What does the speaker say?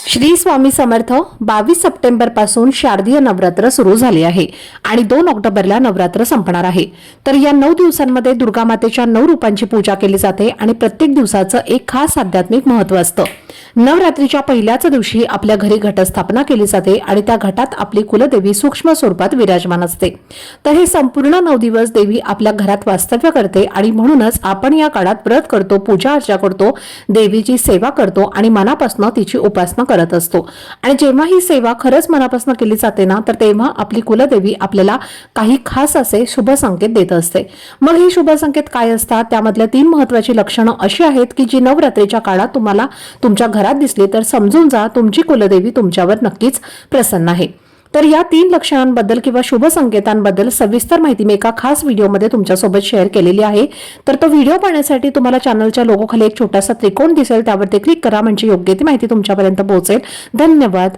Shri Swami Samarth 22 September पासून शारदीय नवरात्र सुरू झाले आहे आणि 2 ऑक्टोबरला नवरात्र संपणार आहे। तर या 9 दिवसांमध्ये दुर्गा मातेच्या 9 रूपांची पूजा केली जाते आणि प्रत्येक दिवसाचं एक खास आध्यात्मिक महत्त्व असतं। नवरात्रीच्या पहिल्याच दिवशी आपल्या घरी घटस्थापना केली जाते आणि त्या घटात आपली कुलदेवी सूक्ष्म स्वरूपात विराजमान असते। तर हे संपूर्ण 9 दिवस देवी आपल्या घरात वास्तव्य करते आणि म्हणूनच आपण या काळात व्रत करतो, पूजा अर्चा करतो, देवीची सेवा करतो आणि मनापासून तिची उपासना करत असतो। आणि जेव्हा ही सेवा खरंच मनापासून केली जाते ना, तर तेव्हा आपली कुलदेवी आपल्याला काही खास असे शुभ संकेत देत असते। मग हे शुभ संकेत काय असतात? त्यामधल्या 3 महत्त्वाची लक्षणं अशी आहेत की जी नवरात्रीच्या काळात तुम्हाला तुमच्या घरात दिसली तर समजून जा तुमची कुलदेवी तुमच्यावर नक्कीच प्रसन्न आहे। तर या 3 लक्षणांबद्दल किंवा शुभ संकेतांबद्दल सविस्तर माहिती मी एका खास व्हिडिओमध्ये तुमच्यासोबत शेअर केलेली आहे। तर तो व्हिडिओ पाहण्यासाठी तुम्हाला चॅनलच्या लोगो खाली एक छोटासा त्रिकोण दिसेल, त्यावरती क्लिक करा म्हणजे योग्य ती माहिती तुमच्यापर्यंत पोहोचेल। धन्यवाद।